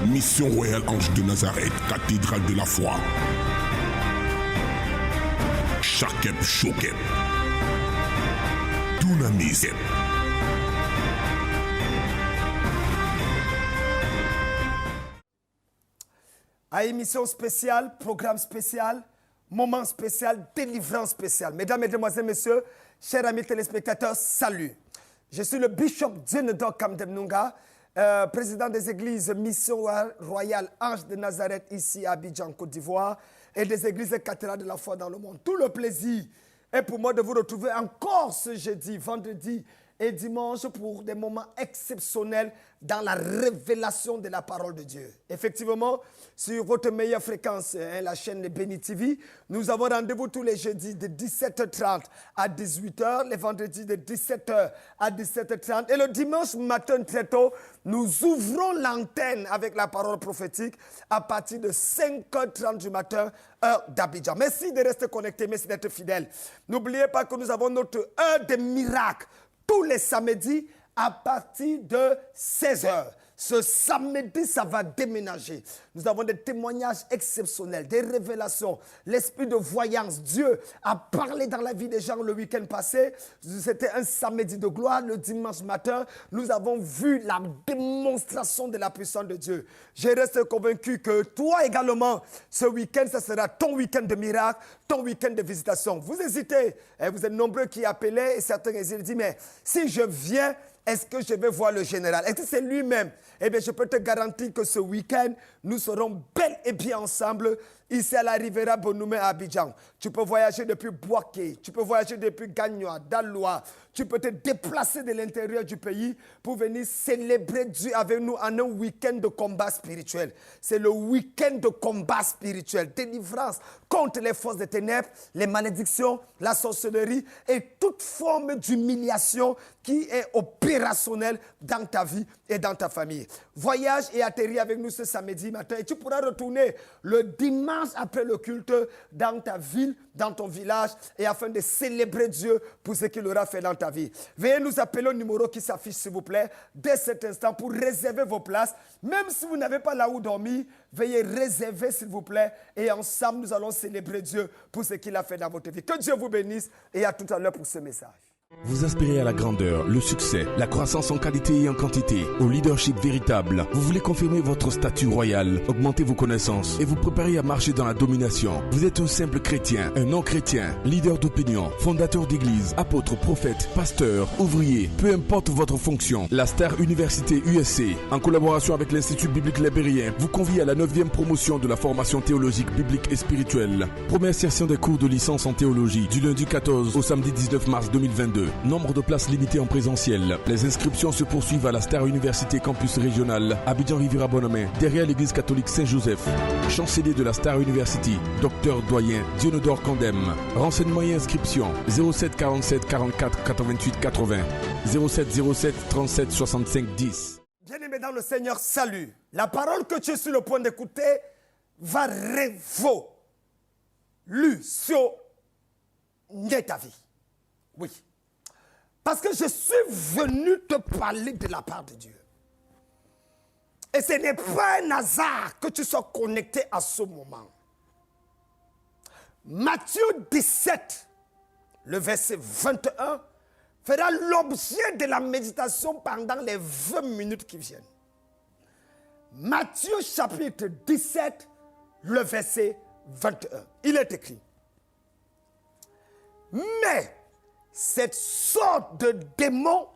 Mission Royale Ange de Nazareth, cathédrale de la foi. Shakep Shokep. Dunamizep. À émission spéciale, programme spécial, moment spécial, délivrance spéciale. Mesdames, Mesdemoiselles, Messieurs, chers amis téléspectateurs, salut. Je suis le bishop Djenedor Kamdemnunga, président des églises Mission Royale Ange de Nazareth ici à Abidjan, Côte d'Ivoire, et des églises cathédrales de la foi dans le monde. Tout le plaisir est pour moi de vous retrouver encore ce jeudi, vendredi et dimanche pour des moments exceptionnels dans la révélation de la parole de Dieu. Effectivement, sur votre meilleure fréquence, la chaîne Béni TV, nous avons rendez-vous tous les jeudis de 17h30 à 18h, les vendredis de 17h à 17h30 et le dimanche matin très tôt, nous ouvrons l'antenne avec la parole prophétique à partir de 5h30 du matin, heure d'Abidjan. Merci de rester connectés, merci d'être fidèles. N'oubliez pas que nous avons notre heure des miracles tous les samedis à partir de 16h. Ce samedi, ça va déménager. Nous avons des témoignages exceptionnels, des révélations. L'esprit de voyance, Dieu a parlé dans la vie des gens le week-end passé. C'était un samedi de gloire. Le dimanche matin, nous avons vu la démonstration de la puissance de Dieu. Je reste convaincu que toi également, ce week-end, ça sera ton week-end de miracle, ton week-end de visitation. Vous hésitez, vous êtes nombreux qui appelaient et certains hésitent. Disent, mais si je viens, est-ce que je vais voir le général? Est-ce que c'est lui-même? Eh bien, je peux te garantir que ce week-end, nous serons bel et bien ensemble ici à la Riviera Bonoumé à Abidjan. Tu peux voyager depuis Bouaké, tu peux voyager depuis Gagnoa, Daloa. Tu peux te déplacer de l'intérieur du pays pour venir célébrer Dieu avec nous en un week-end de combat spirituel. C'est le week-end de combat spirituel, délivrance contre les forces des ténèbres, les malédictions, la sorcellerie et toute forme d'humiliation qui est opérationnelle dans ta vie et dans ta famille. Voyage et atterris avec nous ce samedi matin et tu pourras retourner le dimanche après le culte dans ta ville, dans ton village et afin de célébrer Dieu pour ce qu'il aura fait dans ta vie. Veuillez nous appeler au numéro qui s'affiche s'il vous plaît dès cet instant pour réserver vos places. Même si vous n'avez pas là où dormir, veuillez réserver s'il vous plaît et ensemble nous allons célébrer Dieu pour ce qu'il a fait dans votre vie. Que Dieu vous bénisse et à tout à l'heure pour ce message. Vous aspirez à la grandeur, le succès, la croissance en qualité et en quantité, au leadership véritable. Vous voulez confirmer votre statut royal, augmenter vos connaissances et vous préparer à marcher dans la domination. Vous êtes un simple chrétien, un non-chrétien, leader d'opinion, fondateur d'église, apôtre, prophète, pasteur, ouvrier, peu importe votre fonction. La Star Université USC, en collaboration avec l'Institut biblique libérien, vous convie à la 9e promotion de la formation théologique, biblique et spirituelle. Première session des cours de licence en théologie du lundi 14 au samedi 19 mars 2022. Nombre de places limitées en présentiel. Les inscriptions se poursuivent à la Star Université Campus Régional, Abidjan Riviera Bonoumé, derrière l'église catholique Saint-Joseph. Chancelier de la Star University, Docteur Doyen Djenedor Kandem. Renseignements et inscriptions 07 47 44 88 80 07 07 37 65 10. Bien-aimés dans le Seigneur, salut. La parole que tu es sur le point d'écouter va révéler sur ta vie. Oui. Parce que je suis venu te parler de la part de Dieu. Et ce n'est pas un hasard que tu sois connecté à ce moment. Matthieu 17, le verset 21, fera l'objet de la méditation pendant les 20 minutes qui viennent. Matthieu chapitre 17, le verset 21. Il est écrit. Mais cette sorte de démon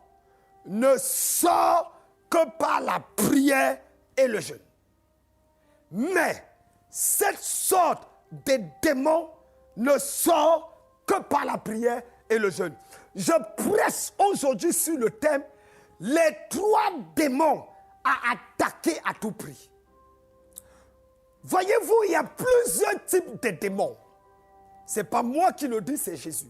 ne sort que par la prière et le jeûne. Mais cette sorte de démon ne sort que par la prière et le jeûne. Je prêche aujourd'hui sur le thème les 3 démons à attaquer à tout prix. Voyez-vous, il y a plusieurs types de démons. Ce n'est pas moi qui le dis, c'est Jésus.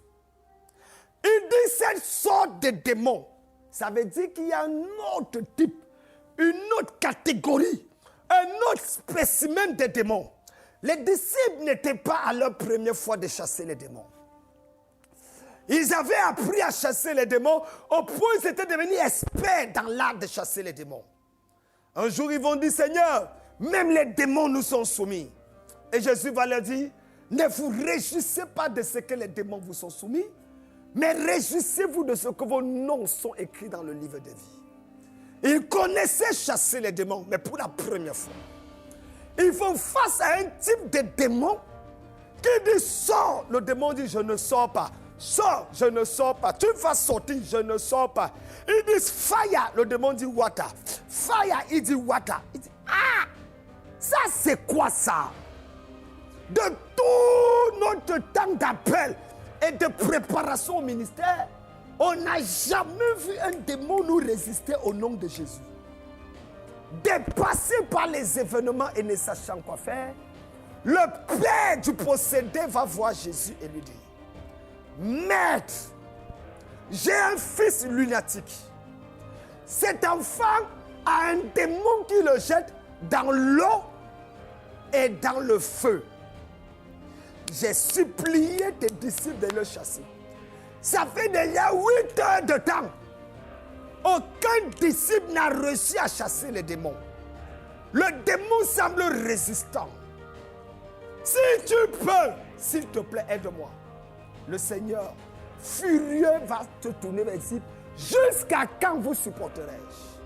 Il dit cette sorte de démon. Ça veut dire qu'il y a un autre type, une autre catégorie, un autre spécimen de démons. Les disciples n'étaient pas à leur première fois de chasser les démons. Ils avaient appris à chasser les démons au point où ils étaient devenus experts dans l'art de chasser les démons. Un jour, ils vont dire, Seigneur, Même les démons nous sont soumis. Et Jésus va leur dire, ne vous réjouissez pas de ce que les démons vous sont soumis, mais réjouissez-vous de ce que vos noms sont écrits dans le livre de vie. Ils connaissaient chasser les démons, mais pour la première fois. Ils font face à un type de démon qui dit sors. Le démon dit je ne sors pas. Sors, je ne sors pas. Tu vas sortir, je ne sors pas. Ils disent fire. Le démon dit water. Fire, il dit water. Il dit ah, ça c'est quoi ça? De tout notre temps d'appel et de préparation au ministère, on n'a jamais vu un démon nous résister au nom de Jésus. Dépassé par les événements et ne sachant quoi faire, le père du possédé va voir Jésus et lui dire, Maître, j'ai un fils lunatique. Cet enfant a un démon qui le jette dans l'eau et dans le feu. J'ai supplié tes disciples de le chasser. Ça fait déjà 8 heures de temps. Aucun disciple n'a réussi à chasser les démons. Le démon semble résistant. Si tu peux, s'il te plaît, aide-moi. Le Seigneur, furieux, va te tourner vers les disciples. Jusqu'à quand vous supporterai-je?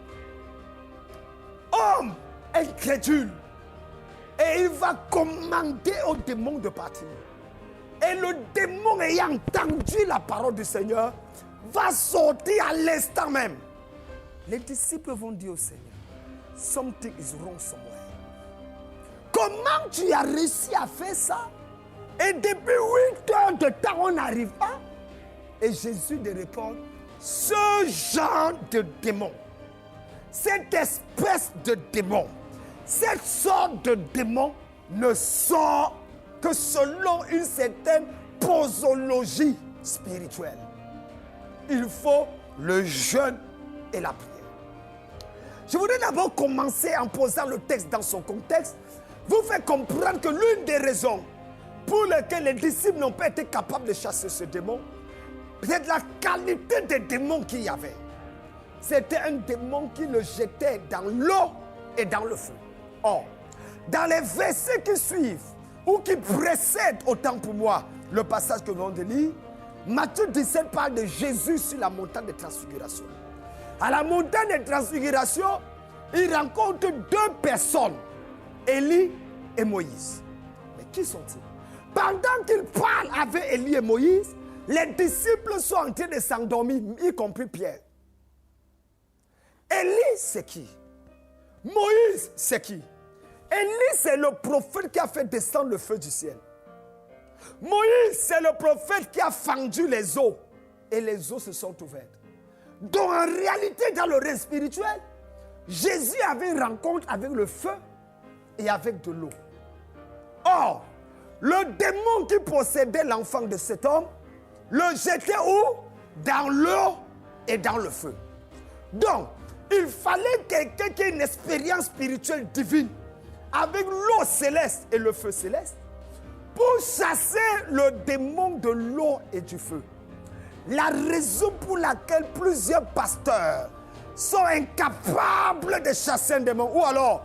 Homme incrédule. Et il va commander au démon de partir. Et le démon, ayant entendu la parole du Seigneur, va sortir à l'instant même. Les disciples vont dire au Seigneur, something is wrong somewhere. Comment tu as réussi à faire ça? Et depuis 8 heures de temps, on n'arrive pas. Et Jésus de répondre, ce genre de démon, cette espèce de démon, cette sorte de démon ne sort que selon une certaine posologie spirituelle. Il faut le jeûne et la prière. Je voudrais d'abord commencer en posant le texte dans son contexte, vous faire comprendre que l'une des raisons pour lesquelles les disciples n'ont pas été capables de chasser ce démon, c'est la qualité des démons qu'il y avait. C'était un démon qui le jetait dans l'eau et dans le feu. Or, dans les versets qui suivent, ou qui précèdent autant pour moi le passage que nous venons de lire, Matthieu 17 parle de Jésus sur la montagne de transfiguration. À la montagne de transfiguration, il rencontre 2 personnes, Élie et Moïse. Mais qui sont-ils? Pendant qu'il parle avec Élie et Moïse, les disciples sont en train de s'endormir, y compris Pierre. Élie, c'est qui? Moïse, c'est qui? Élie, c'est le prophète qui a fait descendre le feu du ciel. Moïse, c'est le prophète qui a fendu les eaux. Et les eaux se sont ouvertes. Donc en réalité, dans le règne spirituel, Jésus avait une rencontre avec le feu et avec de l'eau. Or, le démon qui possédait l'enfant de cet homme, le jetait où? Dans l'eau et dans le feu. Donc, il fallait quelqu'un qui ait une expérience spirituelle divine avec l'eau céleste et le feu céleste pour chasser le démon de l'eau et du feu. La raison pour laquelle plusieurs pasteurs sont incapables de chasser un démon ou alors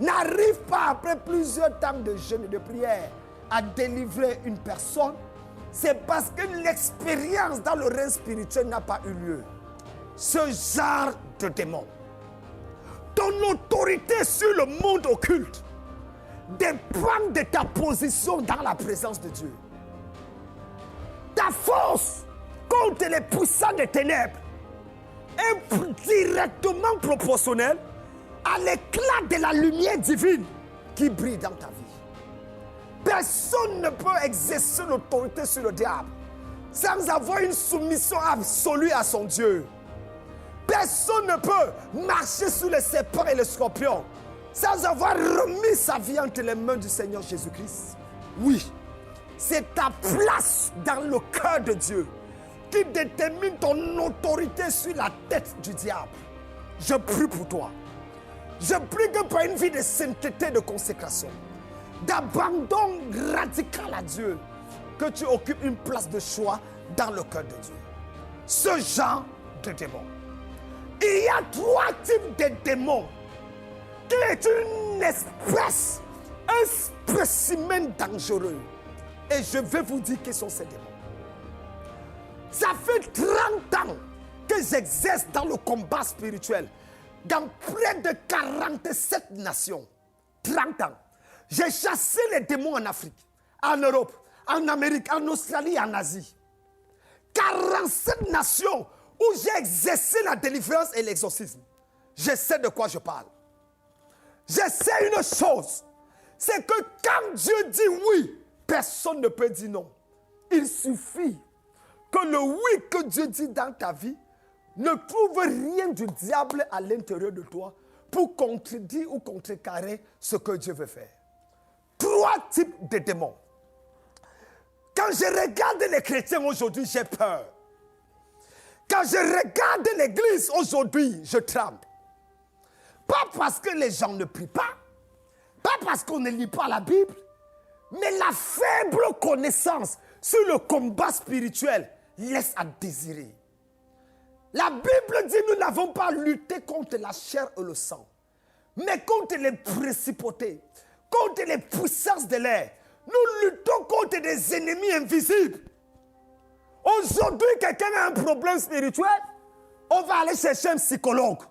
n'arrivent pas après plusieurs temps de jeûne et de prière à délivrer une personne, c'est parce que l'expérience dans le règne spirituel n'a pas eu lieu. Ce genre de démon, ton autorité sur le monde occulte dépend de ta position dans la présence de Dieu. Ta force contre les puissants des ténèbres est directement proportionnelle à l'éclat de la lumière divine qui brille dans ta vie. Personne ne peut exercer l'autorité sur le diable sans avoir une soumission absolue à son Dieu. Personne ne peut marcher sur les serpents et les scorpions sans avoir remis sa vie entre les mains du Seigneur Jésus-Christ. Oui, c'est ta place dans le cœur de Dieu qui détermine ton autorité sur la tête du diable. Je prie pour toi. Je prie que par une vie de sainteté, de consécration, d'abandon radical à Dieu, que tu occupes une place de choix dans le cœur de Dieu. Ce genre de démon. Il y a 3 types de démons qui est une espèce, un spécimen dangereux. Et je vais vous dire quels sont ces démons. Ça fait 30 ans que j'exerce dans le combat spirituel, dans près de 47 nations. 30 ans. J'ai chassé les démons en Afrique, en Europe, en Amérique, en Australie et en Asie. 47 nations où j'ai exercé la délivrance et l'exorcisme. Je sais de quoi je parle. Je sais une chose, c'est que quand Dieu dit oui, personne ne peut dire non. Il suffit que le oui que Dieu dit dans ta vie ne trouve rien du diable à l'intérieur de toi pour contredire ou contrecarrer ce que Dieu veut faire. 3 types de démons. Quand je regarde les chrétiens aujourd'hui, j'ai peur. Quand je regarde l'église aujourd'hui, je tremble. Pas parce que les gens ne prient pas parce qu'on ne lit pas la Bible, mais la faible connaissance sur le combat spirituel laisse à désirer. La Bible dit nous n'avons pas lutté contre la chair et le sang, mais contre les principautés, contre les puissances de l'air. Nous luttons contre des ennemis invisibles. Aujourd'hui, quelqu'un a un problème spirituel, on va aller chercher un psychologue.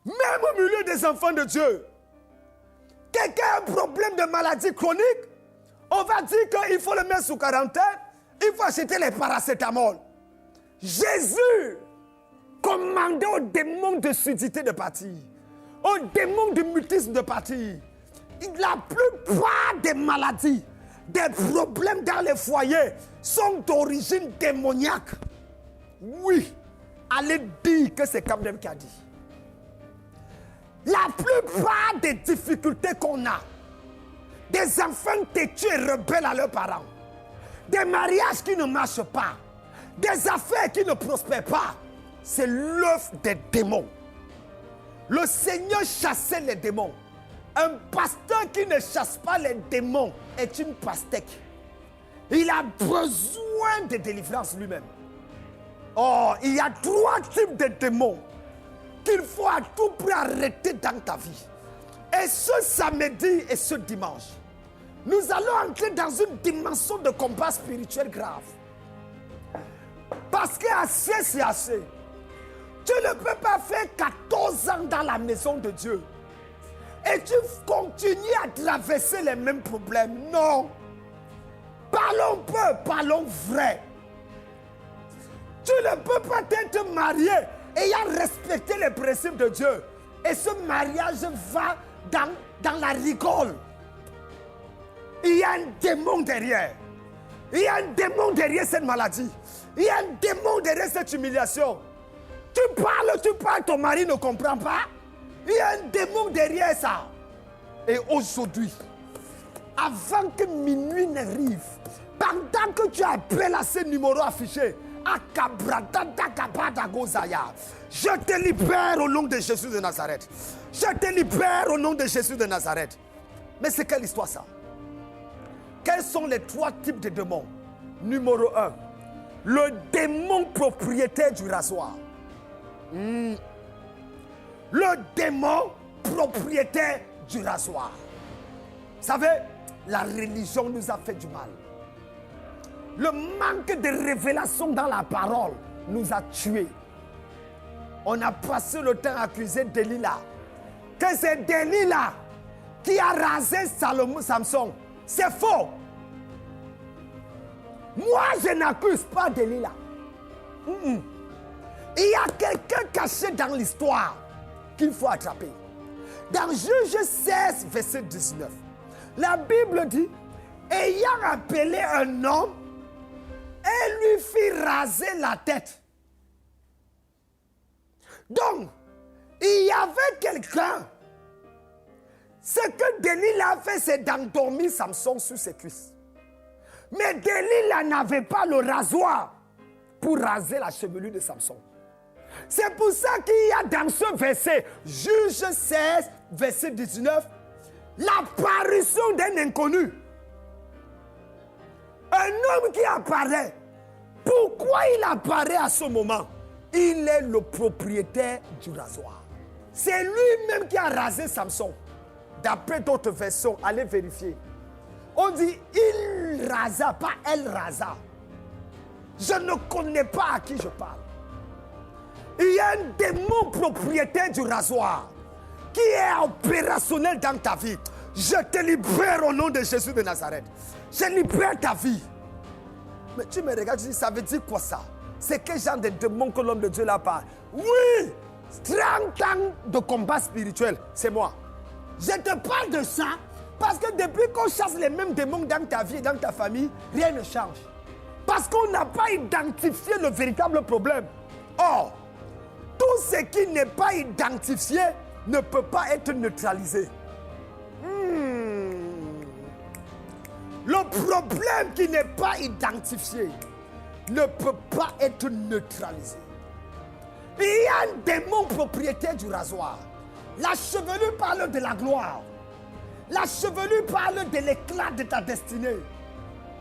Même au milieu des enfants de Dieu, quelqu'un a un problème de maladie chronique, on va dire qu'il faut le mettre sous quarantaine, il faut acheter les paracétamol. Jésus commandait aux démons de sudité de partir, aux démons de mutisme de partir. La plupart des maladies, des problèmes dans les foyers sont d'origine démoniaque. Oui, allez dire que c'est Camden qui a dit. La plupart des difficultés qu'on a, des enfants têtus et rebelles à leurs parents, des mariages qui ne marchent pas, des affaires qui ne prospèrent pas, c'est l'œuvre des démons. Le Seigneur chassait les démons. Un pasteur qui ne chasse pas les démons est une pastèque. Il a besoin de délivrance lui-même. Oh, il y a 3 types de démons qu'il faut à tout prix arrêter dans ta vie. Et ce samedi et ce dimanche, nous allons entrer dans une dimension de combat spirituel grave. Parce qu'assez, c'est assez. Tu ne peux pas faire 14 ans dans la maison de Dieu et tu continues à traverser les mêmes problèmes. Non. Parlons peu, parlons vrai. Tu ne peux pas être marié ayant respecté les principes de Dieu. Et ce mariage va dans la rigole. Il y a un démon derrière. Il y a un démon derrière cette maladie. Il y a un démon derrière cette humiliation. Tu parles, ton mari ne comprend pas. Il y a un démon derrière ça. Et aujourd'hui, avant que minuit n'arrive, pendant que tu appelles à ce numéro affiché, je te libère au nom de Jésus de Nazareth. Je te libère au nom de Jésus de Nazareth. Mais c'est quelle histoire ça? Quels sont les 3 types de démons? Numéro 1, le démon propriétaire du rasoir. Le démon propriétaire du rasoir. Vous savez, la religion nous a fait du mal. Le manque de révélation dans la parole nous a tués. On a passé le temps à accuser Delilah. Que c'est Delilah qui a rasé Samson. C'est faux. Moi, je n'accuse pas Delilah. Il y a quelqu'un caché dans l'histoire qu'il faut attraper. Dans Juge 16, verset 19, la Bible dit, ayant appelé un homme, elle lui fit raser la tête. Donc, il y avait quelqu'un. Ce que Delilah a fait, c'est d'endormir Samson sur ses cuisses. Mais Delilah n'avait pas le rasoir pour raser la chevelure de Samson. C'est pour ça qu'il y a dans ce verset, Juge 16, verset 19, l'apparition d'un inconnu. Un homme qui apparaît. Pourquoi il apparaît à ce moment? Il est le propriétaire du rasoir. C'est lui-même qui a rasé Samson. D'après d'autres versions, allez vérifier. On dit il rasa, pas elle rasa. Je ne connais pas à qui je parle. Il y a un démon propriétaire du rasoir qui est opérationnel dans ta vie. Je te libère au nom de Jésus de Nazareth. Je libère ta vie. Mais tu me regardes, tu dis, ça veut dire quoi ça? C'est quel genre de démon que l'homme de Dieu là parle? Oui, 30 ans de combat spirituel, c'est moi. Je te parle de ça parce que depuis qu'on chasse les mêmes démons dans ta vie et dans ta famille, rien ne change. Parce qu'on n'a pas identifié le véritable problème. Or, tout ce qui n'est pas identifié ne peut pas être neutralisé. Le problème qui n'est pas identifié ne peut pas être neutralisé. Il y a un démon propriétaire du rasoir. La chevelure parle de la gloire. La chevelure parle de l'éclat de ta destinée.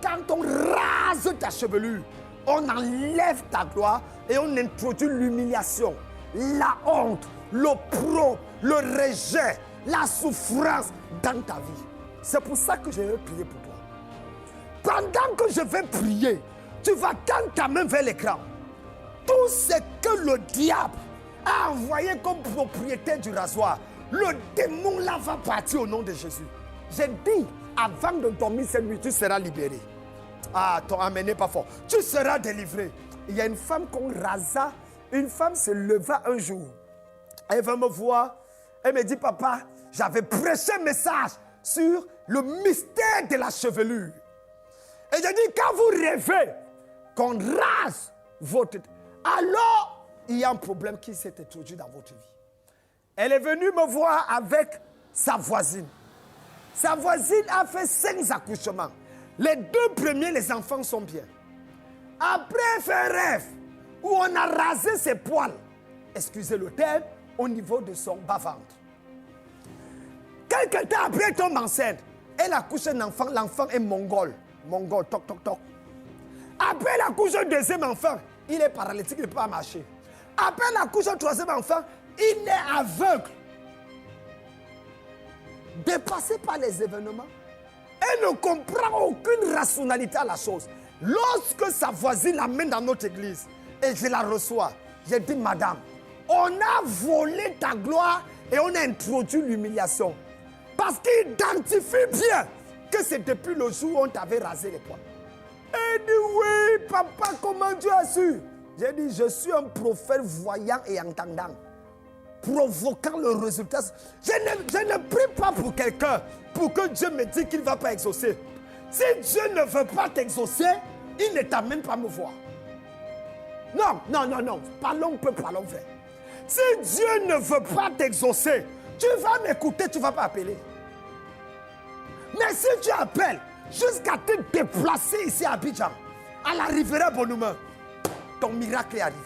Quand on rase ta chevelure, on enlève ta gloire et on introduit l'humiliation, la honte, l'opprobre, le rejet, la souffrance dans ta vie. C'est pour ça que je vais prier pour toi. Pendant que je vais prier, tu vas tendre ta main vers l'écran. Tout ce que le diable a envoyé comme propriétaire du rasoir, le démon là va partir au nom de Jésus. J'ai dit, avant de dormir cette nuit, tu seras libéré. Ah, ton amen n'est pas fort. Tu seras délivré. Il y a une femme qu'on rasa. Une femme se leva un jour. Elle va me voir. Elle me dit, papa, j'avais prêché un message sur le mystère de la chevelure. Et je dis, quand vous rêvez qu'on rase votre... Alors, il y a un problème qui s'est introduit dans votre vie. Elle est venue me voir avec sa voisine. Sa voisine a fait 5 accouchements. Les 2 premiers, les enfants sont bien. Après, elle fait un rêve où on a rasé ses poils, excusez le terme, au niveau de son bas-ventre. Quelque temps après, elle tombe enceinte. Elle accouche un enfant, l'enfant est mongol. Mongol, toc, toc, toc. Après, elle accouche un 2e enfant. Il est paralytique, il ne peut pas marcher. Après, elle accouche un 3e enfant. Il est aveugle. Dépassé par les événements. Elle ne comprend aucune rationalité à la chose. Lorsque sa voisine l'amène dans notre église et je la reçois, j'ai dit, madame, on a volé ta gloire et on a introduit l'humiliation. Parce qu'il identifie bien que c'est depuis le jour où on t'avait rasé les poils. Elle dit, oui, papa, comment tu as su? J'ai dit, je suis un prophète voyant et entendant, provoquant le résultat. Je ne prie pas pour quelqu'un pour que Dieu me dise qu'il ne va pas exaucer. Si Dieu ne veut pas t'exaucer, il ne t'amène pas me voir. Non, non, non, non. Parlons peu, parlons vrai. Si Dieu ne veut pas t'exaucer, tu vas m'écouter, tu ne vas pas appeler. Mais si tu appelles jusqu'à te déplacer ici à Abidjan, à la Riviera Bonhumeur, ton miracle est arrivé.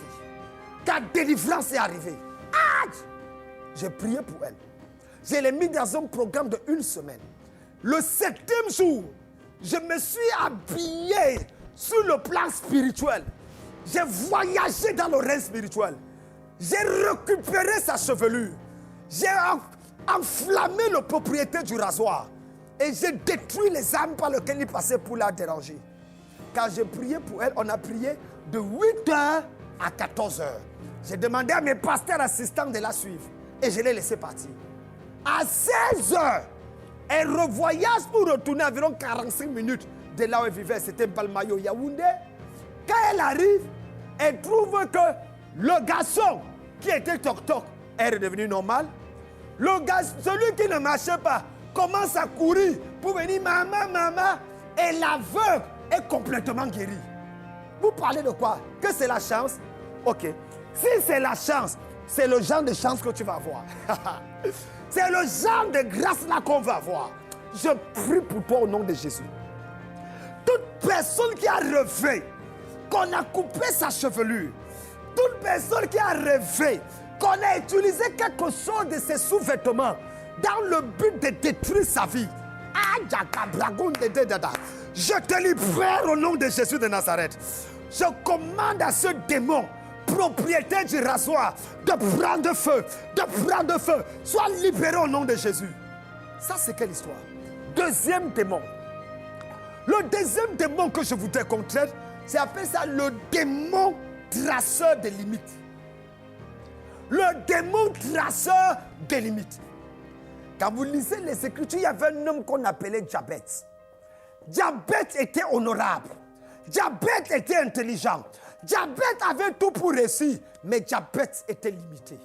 Ta délivrance est arrivée. Ah! J'ai prié pour elle. Je l'ai mis dans un programme de 1 semaine. Le 7e jour, je me suis habillé sur le plan spirituel. J'ai voyagé dans le règne spirituel. J'ai récupéré sa chevelure. J'ai enflammé le propriétaire du rasoir. Et j'ai détruit les âmes par lesquelles il passait pour la déranger. Quand j'ai prié pour elle, on a prié de 8h à 14h. J'ai demandé à mes pasteurs assistants de la suivre. Et je l'ai laissé partir. À 16h, elle revoyage pour retourner environ 45 minutes de là où elle vivait. C'était Balmayo Yaoundé. Quand elle arrive, elle trouve que le garçon qui était toc-toc est redevenu normal. Le garçon, celui qui ne marchait pas, commence à courir pour venir maman, maman. Et l'aveugle est complètement guéri. Vous parlez de quoi? Que c'est la chance? Ok. Si c'est la chance, c'est le genre de chance que tu vas avoir. C'est le genre de grâce là qu'on va avoir. Je prie pour toi au nom de Jésus. Toute personne qui a rêvé qu'on a coupé sa chevelure, toute personne qui a rêvé qu'on a utilisé quelque chose de ses sous-vêtements dans le but de détruire sa vie, je te libère au nom de Jésus de Nazareth. Je commande à ce démon propriété du rasoir, de prendre feu, sois libéré au nom de Jésus. Ça, c'est quelle histoire? Deuxième démon. Le deuxième démon que je voudrais qu'on traite, c'est appelé ça le démon traceur des limites. Le démon traceur des limites. Quand vous lisez les Écritures, il y avait un homme qu'on appelait Jabez. Jabez était honorable. Jabez était intelligent. Jabez avait tout pour réussir, mais Jabez était limité.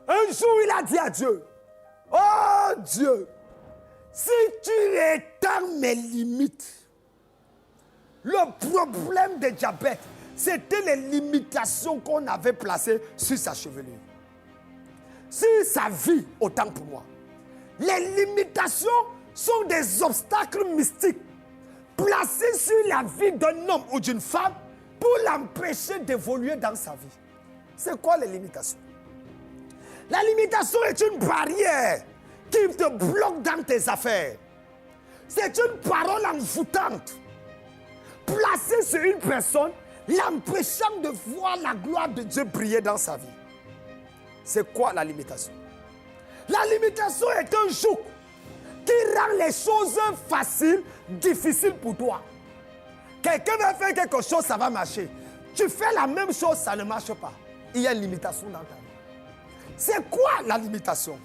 Un jour, il a dit à Dieu, « Oh Dieu, si tu étends mes limites. » Le problème de Jabez, c'était les limitations qu'on avait placées sur sa chevelure. Sur sa vie, autant pour moi. Les limitations sont des obstacles mystiques placés sur la vie d'un homme ou d'une femme pour l'empêcher d'évoluer dans sa vie. C'est quoi les limitations? La limitation est une barrière qui te bloque dans tes affaires. C'est une parole envoûtante placée sur une personne, l'empêchant de voir la gloire de Dieu briller dans sa vie. C'est quoi la limitation? La limitation est un joug qui rend les choses faciles, difficiles pour toi. Quelqu'un va faire quelque chose, ça va marcher. Tu fais la même chose, ça ne marche pas. Il y a une limitation dans ta vie. C'est quoi la limitation?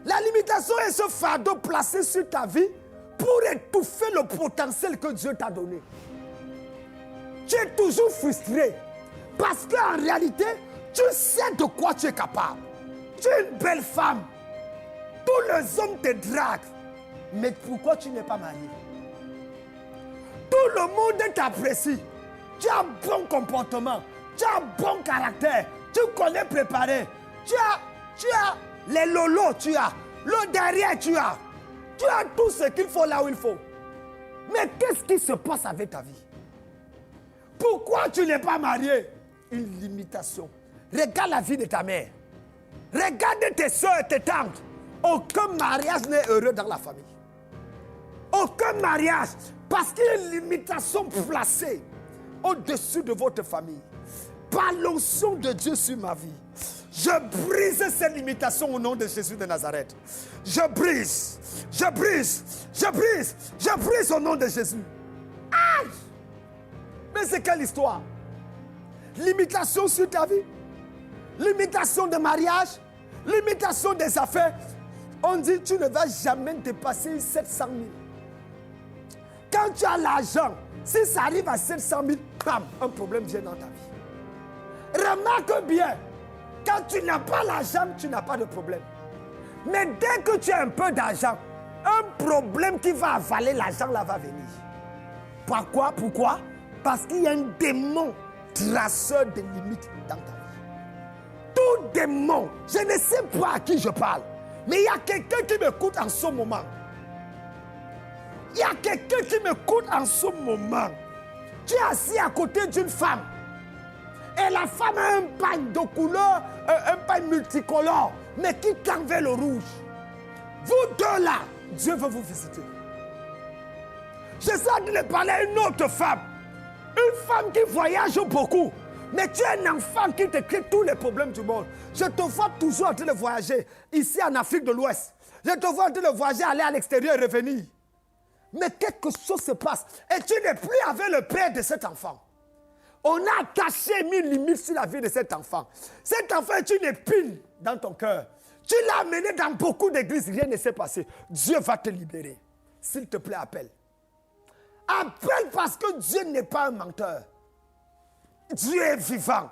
La limitation est ce fardeau placé sur ta vie pour étouffer le potentiel que Dieu t'a donné. Tu es toujours frustré parce qu'en réalité, tu sais de quoi tu es capable. Tu es une belle femme. Tous les hommes te draguent. Mais pourquoi tu n'es pas marié? Tout le monde t'apprécie. Tu as un bon comportement. Tu as un bon caractère. Tu connais préparer. Tu as les lolos, tu as. Le derrière, tu as. Tu as tout ce qu'il faut là où il faut. Mais qu'est-ce qui se passe avec ta vie? Pourquoi tu n'es pas marié? Une limitation. Regarde la vie de ta mère. Regarde tes soeurs et tes tantes. Aucun mariage n'est heureux dans la famille. Aucun mariage. Parce qu'il y a une limitation placée au-dessus de votre famille. Par l'onction de Dieu sur ma vie, je brise cette limitation au nom de Jésus de Nazareth. Je brise au nom de Jésus. Aïe! Mais c'est quelle histoire? Limitation sur ta vie, limitation de mariage, limitation des affaires. On dit tu ne vas jamais dépasser 700 000. Quand tu as l'argent, si ça arrive à 700 000, bam, un problème vient dans ta vie. Remarque bien, quand tu n'as pas l'argent, tu n'as pas de problème. Mais dès que tu as un peu d'argent, un problème qui va avaler l'argent là va venir. Pourquoi? Parce qu'il y a un démon traceur de limites dans ta vie. Tout démon, je ne sais pas à qui je parle, mais il y a quelqu'un qui m'écoute en ce moment. Il y a quelqu'un qui m'écoute en ce moment. Tu es assis à côté d'une femme. Et la femme a un pagne de couleur, un pagne multicolore, mais qui tend vers le rouge. Vous deux là, Dieu veut vous visiter. Je suis en train de parler à une autre femme. Une femme qui voyage beaucoup. Mais tu es un enfant qui te crée tous les problèmes du monde. Je te vois toujours en train de voyager ici en Afrique de l'Ouest. Je te vois en train de voyager, aller à l'extérieur et revenir. Mais quelque chose se passe. Et tu n'es plus avec le père de cet enfant. On a attaché, mis une limite sur la vie de cet enfant. Cet enfant est une épine dans ton cœur. Tu l'as amené dans beaucoup d'églises, rien ne s'est passé. Dieu va te libérer. S'il te plaît, appelle. Appelle parce que Dieu n'est pas un menteur. Dieu est vivant.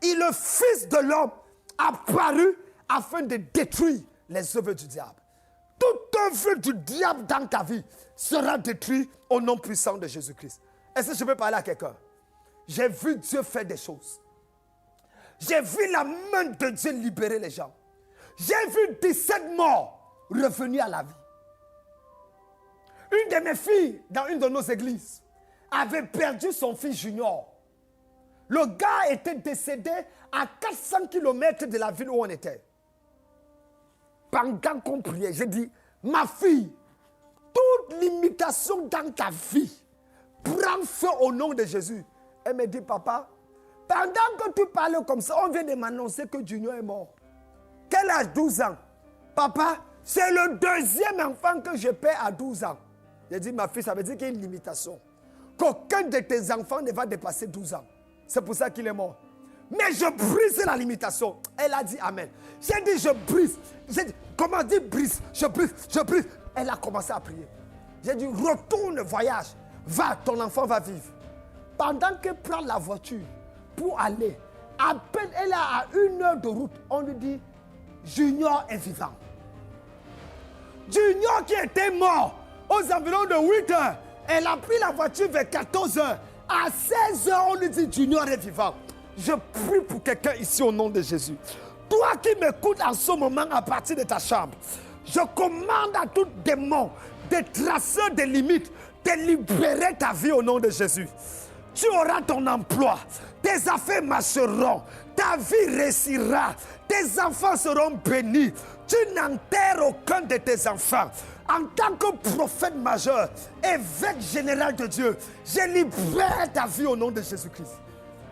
Il est le Fils de l'homme apparu afin de détruire les œuvres du diable. Toute œuvre du diable dans ta vie sera détruite au nom puissant de Jésus-Christ. Est-ce que je peux parler à quelqu'un? J'ai vu Dieu faire des choses. J'ai vu la main de Dieu libérer les gens. J'ai vu 17 morts revenir à la vie. Une de mes filles, dans une de nos églises, avait perdu son fils junior. Le gars était décédé à 400 km de la ville où on était. Pendant qu'on priait, j'ai dit, ma fille, toute limitation dans ta vie prend feu au nom de Jésus. Elle me dit, papa, Pendant que tu parles comme ça, on vient de m'annoncer que Junior est mort. Quel âge? 12 ans. Papa, c'est le deuxième enfant que je paie à 12 ans. J'ai dit, ma fille, ça veut dire qu'il y a une limitation. Qu'aucun de tes enfants ne va dépasser 12 ans. C'est pour ça qu'il est mort. Mais je brise la limitation. Elle a dit Amen. J'ai dit, je brise. J'ai dit, comment dire brise? Je brise, je brise. Elle a commencé à prier. J'ai dit, retourne, voyage. Va, ton enfant va vivre. Pendant qu'elle prend la voiture pour aller, à peine elle est à 1 heure de route, on lui dit, Junior est vivant. Junior qui était mort aux environs de 8 heures, elle a pris la voiture vers 14 heures. À 16 heures, on lui dit, Junior est vivant. Je prie pour quelqu'un ici au nom de Jésus. Toi qui m'écoutes en ce moment à partir de ta chambre, je commande à tout démon de tracer des limites, de libérer ta vie au nom de Jésus. Tu auras ton emploi, tes affaires marcheront, ta vie réussira, tes enfants seront bénis. Tu n'enterres aucun de tes enfants. En tant que prophète majeur, évêque général de Dieu, je libère ta vie au nom de Jésus-Christ.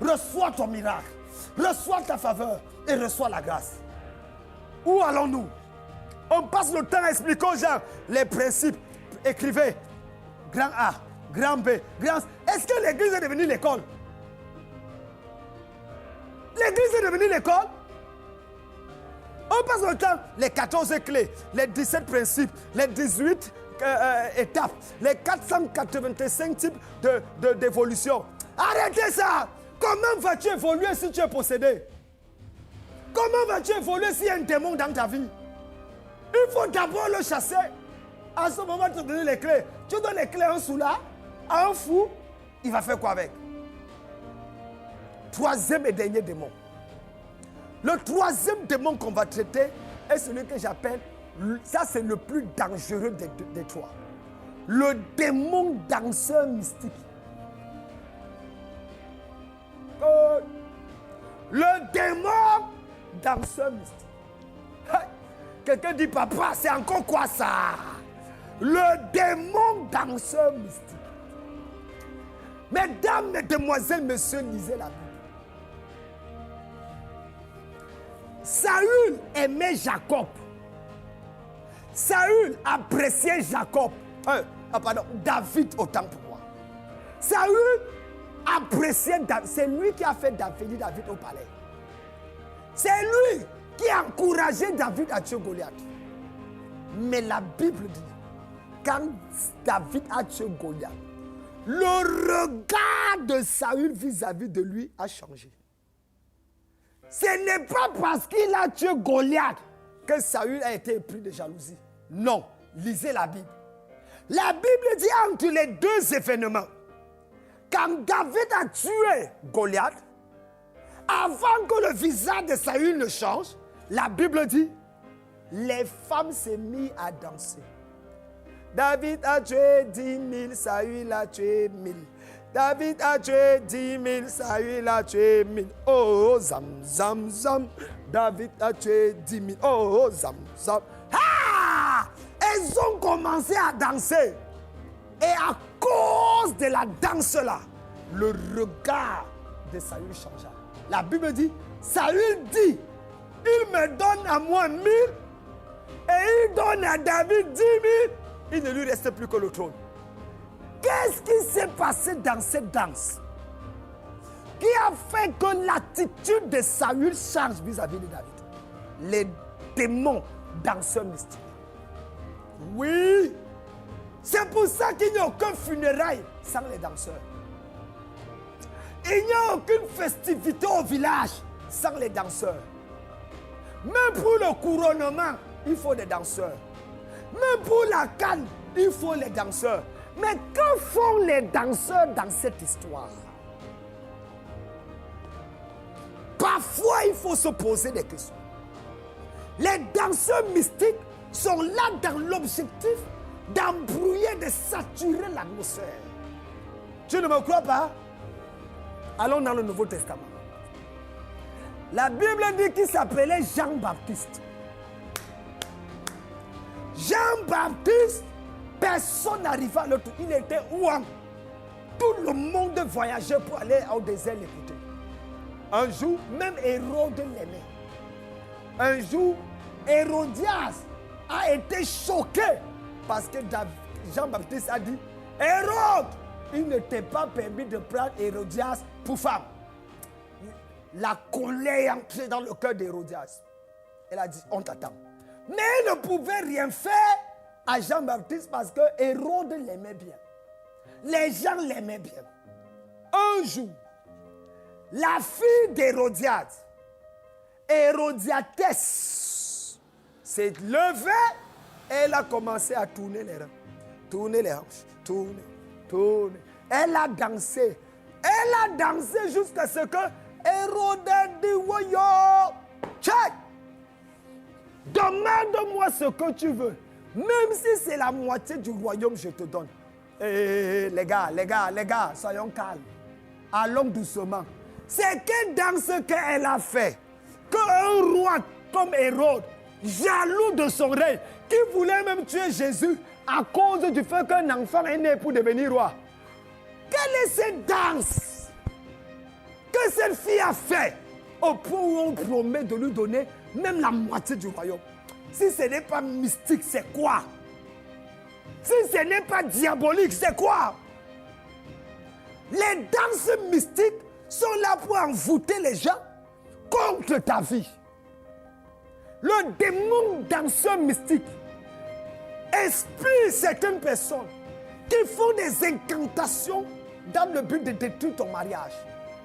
Reçois ton miracle, reçois ta faveur et reçois la grâce. Où allons-nous? On passe le temps à expliquer aux gens les principes. Écrivez, grand A, grand B, grand C. Est-ce que l'église est devenue l'école? L'église est devenue l'école? On passe le temps, les 14 clés, les 17 principes, les 18 étapes, les 485 types d'évolution. Arrêtez ça! Comment vas-tu évoluer si tu es possédé? Comment vas-tu évoluer s'il y a un démon dans ta vie? Il faut d'abord le chasser. À ce moment, tu donnes les clés. Tu donnes les clés à un soulard, à un fou, il va faire quoi avec? Troisième et dernier démon. Le troisième démon qu'on va traiter est celui que j'appelle, ça c'est le plus dangereux des trois. Le démon danseur mystique. Le démon danseur mystique. Quelqu'un dit, papa, c'est encore quoi ça? Le démon danseur mystique. Mesdames, mesdemoiselles, messieurs, lisez la Bible. Saül aimait Jacob. Saül appréciait Jacob. David, autant pour moi. Saül appréciait David. C'est lui qui a fait David au palais. C'est lui qui a encouragé David à tuer Goliath. Mais la Bible dit, quand David a tué Goliath, le regard de Saül vis-à-vis de lui a changé. Ce n'est pas parce qu'il a tué Goliath que Saül a été pris de jalousie. Non, lisez la Bible. La Bible dit entre les deux événements, quand David a tué Goliath, avant que le visage de Saül ne change, la Bible dit, les femmes s'est mis à danser. David a tué 10 000, Saül a tué 1000. David a tué 10 000, Saül a tué 1000. Oh, zam, zam, zam. David a tué 10 000. Oh, zam, zam. Ah! Elles ont commencé à danser. Et à cause de la danse-là, le regard de Saül changea. La Bible dit, Saül dit, il me donne à moi 1000 et il donne à David 10 000. Il ne lui restait plus que le trône. Qu'est-ce qui s'est passé dans cette danse qui a fait que l'attitude de Saül change vis-à-vis de David? Les démons danseurs mystiques. Oui, c'est pour ça qu'il n'y a aucun funérail sans les danseurs. Il n'y a aucune festivité au village sans les danseurs. Même pour le couronnement, il faut des danseurs. Même pour la canne, il faut les danseurs. Mais que font les danseurs dans cette histoire? Parfois, il faut se poser des questions. Les danseurs mystiques sont là dans l'objectif d'embrouiller, de saturer l'atmosphère. Tu ne me crois pas? Allons dans le Nouveau Testament. La Bible dit qu'il s'appelait Jean-Baptiste. Jean-Baptiste, personne n'arrivait à l'autre. Il était où? Tout le monde voyageait pour aller au désert l'écouter. Un jour, même Hérode l'aimait. Un jour, Hérodias a été choqué parce que Jean-Baptiste a dit, Hérode, il ne t'est pas permis de prendre Hérodias pour femme. La colère est entrée dans le cœur d'Hérodias. Elle a dit, on t'attend. Mais elle ne pouvait rien faire à Jean-Baptiste parce que Hérode l'aimait bien. Les gens l'aimaient bien. Un jour, la fille d'Hérodiade, Hérodiatès, s'est levée et elle a commencé à tourner les reins. Tourner les hanches, tourner. Elle a dansé. Elle a dansé jusqu'à ce que Hérode dit, voyons, check. Demande-moi ce que tu veux. Même si c'est la moitié du royaume, je te donne. Les gars, soyons calmes. Allons doucement. C'est que dans ce qu'elle a fait, qu'un roi comme Hérode, jaloux de son règne, qui voulait même tuer Jésus à cause du fait qu'un enfant est né pour devenir roi. Quelle est cette danse que cette fille a fait au point où on promet de lui donner même la moitié du royaume? Si ce n'est pas mystique, c'est quoi? Si ce n'est pas diabolique, c'est quoi? Les danses mystiques sont là pour envoûter les gens contre ta vie. Le démon danseur mystique inspire certaines personnes qui font des incantations dans le but de détruire ton mariage,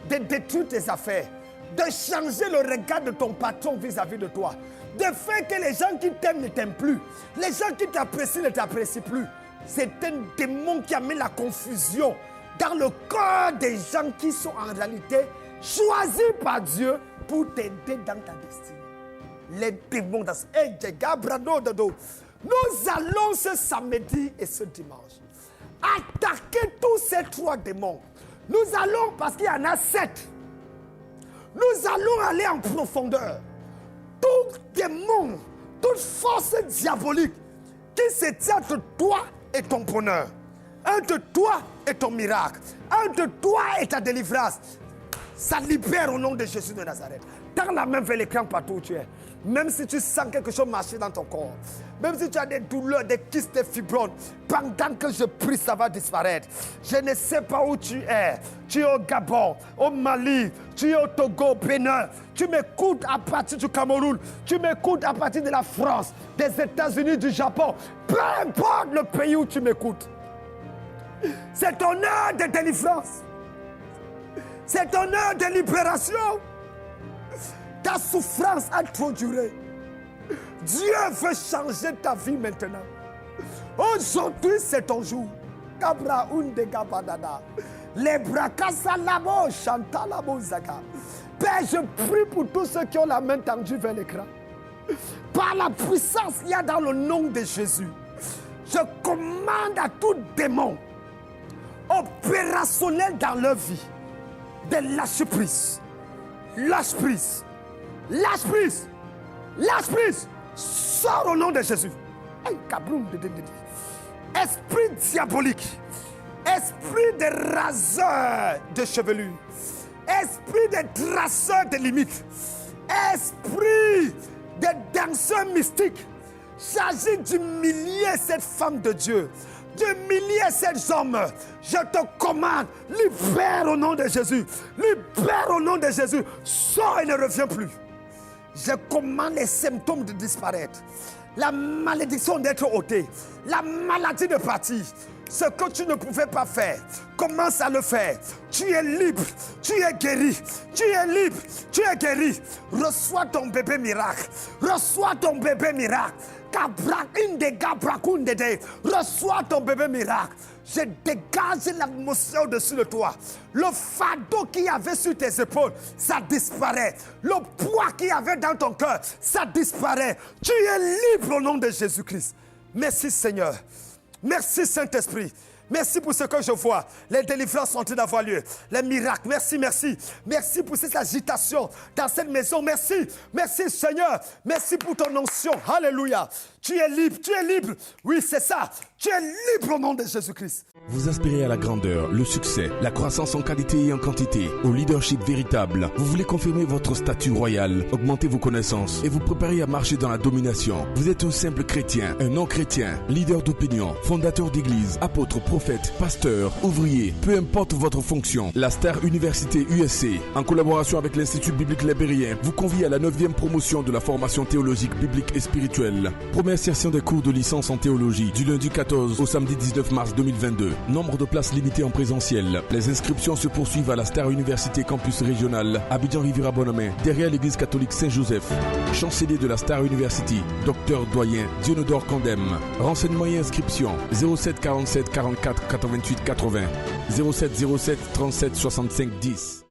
de détruire tes affaires, de changer le regard de ton patron vis-à-vis de toi, de faire que les gens qui t'aiment ne t'aiment plus, les gens qui t'apprécient ne t'apprécient plus. C'est un démon qui a mis la confusion dans le cœur des gens qui sont en réalité choisis par Dieu pour t'aider dans ta destinée. Les démons dans ce... Nous allons ce samedi et ce dimanche attaquer tous ces 3 démons. Nous allons, parce qu'il y en a 7, nous allons aller en profondeur. Tout démon, toute force diabolique qui se tient entre toi et ton bonheur, entre toi et ton miracle, entre toi et ta délivrance, ça libère au nom de Jésus de Nazareth. Tends la main vers l'écran partout où tu es. Même si tu sens quelque chose marcher dans ton corps, même si tu as des douleurs, des kystes, des fibromes, pendant que je prie, ça va disparaître. Je ne sais pas où tu es. Tu es au Gabon, au Mali, tu es au Togo, au Bénin. Tu m'écoutes à partir du Cameroun. Tu m'écoutes à partir de la France, des États-Unis, du Japon. Peu importe le pays où tu m'écoutes. C'est ton heure de délivrance. C'est ton heure de libération. Ta souffrance a trop duré. Dieu veut changer ta vie maintenant. Aujourd'hui, c'est ton jour. Kabra unde gabadada. Les brakasa labo chanta labo zaka. Père, je prie pour tous ceux qui ont la main tendue vers l'écran. Par la puissance qu'il y a dans le nom de Jésus, je commande à tout démon opérationnel dans leur vie de lâcher prise. Lâche prise. Lâche prise. Lâche prise. Sors au nom de Jésus. Esprit diabolique. Esprit de raseur de chevelure. Esprit de traceur de limites. Esprit de danseur mystique. Chargé d'humilier cette femme de Dieu. D'humilier cet homme. Je te commande. Libère au nom de Jésus. Libère au nom de Jésus. Sors et ne reviens plus. Je commande les symptômes de disparaître. La malédiction d'être ôtée. La maladie de partir. Ce que tu ne pouvais pas faire, commence à le faire. Tu es libre, tu es guéri. Tu es libre, tu es guéri. Reçois ton bébé miracle. Reçois ton bébé miracle. Reçois ton bébé miracle. Je dégage l'atmosphère au-dessus de toi. Le fardeau qu'il y avait sur tes épaules, ça disparaît. Le poids qu'il y avait dans ton cœur, ça disparaît. Tu es libre au nom de Jésus-Christ. Merci Seigneur. Merci Saint-Esprit. Merci pour ce que je vois. Les délivrances sont en train d'avoir lieu. Les miracles. Merci, merci. Merci pour cette agitation dans cette maison. Merci. Merci Seigneur. Merci pour ton onction. Alléluia. Tu es libre, tu es libre. Oui, c'est ça. Tu es libre au nom de Jésus-Christ. Vous aspirez à la grandeur, le succès, la croissance en qualité et en quantité, au leadership véritable. Vous voulez confirmer votre statut royal, augmenter vos connaissances et vous préparer à marcher dans la domination. Vous êtes un simple chrétien, un non-chrétien, leader d'opinion, fondateur d'église, apôtre, prophète, pasteur, ouvrier, peu importe votre fonction. La Star Université USC, en collaboration avec l'Institut biblique libérien, vous convie à la 9e promotion de la formation théologique, biblique et spirituelle. Première session des cours de licence en théologie du lundi 14 au samedi 19 mars 2022. Nombre de places limitées en présentiel. Les inscriptions se poursuivent à la Star Université Campus Régional, Abidjan Riviera Bonhomet, derrière l'église catholique Saint-Joseph. Chancelier de la Star University, Docteur Doyen Dionodore Condem. Renseignements et inscriptions 07 47 44 88 80 07 07 37 65 10.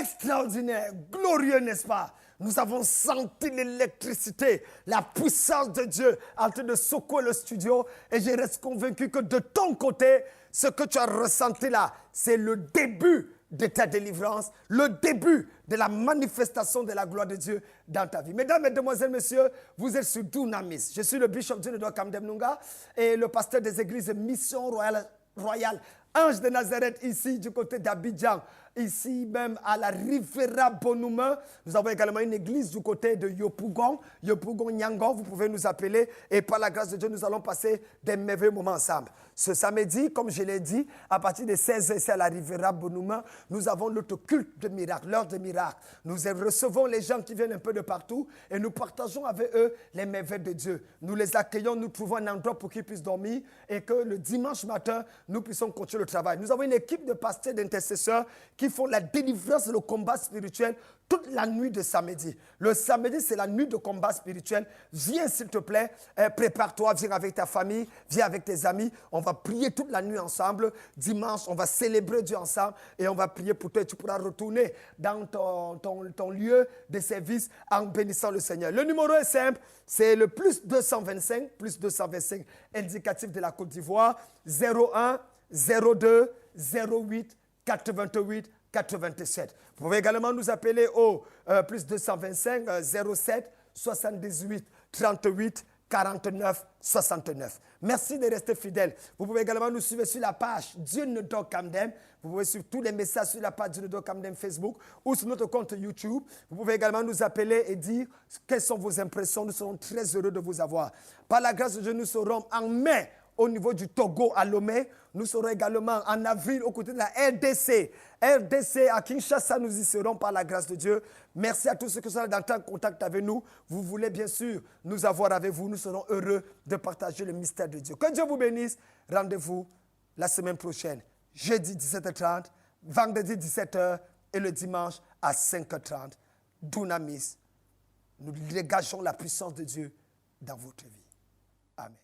Extraordinaire, glorieux, n'est-ce pas? Nous avons senti l'électricité, la puissance de Dieu en train de secouer le studio. Et je reste convaincu que de ton côté, ce que tu as ressenti là, c'est le début de ta délivrance, le début de la manifestation de la gloire de Dieu dans ta vie. Mesdames, Mesdemoiselles, Messieurs, vous êtes sur Dunamis. Je suis le bishop Dionodore Kamdem Nunga et le pasteur des églises Mission Royale Ange de Nazareth, ici du côté d'Abidjan, ici même à la Riviera Bonhomet. Nous avons également une église du côté de Yopougon Nyangon, vous pouvez nous appeler et par la grâce de Dieu, nous allons passer des merveilleux moments ensemble. Ce samedi, comme je l'ai dit, à partir de 16h, c'est à la Riviera Bonhomet, nous avons notre culte de miracle, l'heure de miracle. Nous recevons les gens qui viennent un peu de partout et nous partageons avec eux les merveilles de Dieu. Nous les accueillons, nous trouvons un endroit pour qu'ils puissent dormir et que le dimanche matin, nous puissions continuer le travail. Nous avons une équipe de pasteurs, d'intercesseurs qui font la délivrance et le combat spirituel toute la nuit de samedi. Le samedi, c'est la nuit de combat spirituel. Viens s'il te plaît, prépare-toi, viens avec ta famille, viens avec tes amis. On va prier toute la nuit ensemble. Dimanche, on va célébrer Dieu ensemble et on va prier pour toi. Tu pourras retourner dans ton lieu de service en bénissant le Seigneur. Le numéro est simple, c'est le plus 225, indicatif de la Côte d'Ivoire, 01 02 08 88 87. Vous pouvez également nous appeler au plus 225 07 78 38 49 69. Merci de rester fidèles. Vous pouvez également nous suivre sur la page Dionodore Kamdem. Vous pouvez suivre tous les messages sur la page Dionodore Kamdem Facebook ou sur notre compte YouTube. Vous pouvez également nous appeler et dire quelles sont vos impressions. Nous serons très heureux de vous avoir. Par la grâce de Dieu, nous serons en mai au niveau du Togo à Lomé. Nous serons également en avril aux côtés de la RDC. RDC à Kinshasa, nous y serons par la grâce de Dieu. Merci à tous ceux qui sont dans en contact avec nous. Vous voulez bien sûr nous avoir avec vous. Nous serons heureux de partager le mystère de Dieu. Que Dieu vous bénisse. Rendez-vous la semaine prochaine. Jeudi 17h30, vendredi 17h et le dimanche à 5h30. Dunamis. Nous dégageons la puissance de Dieu dans votre vie. Amen.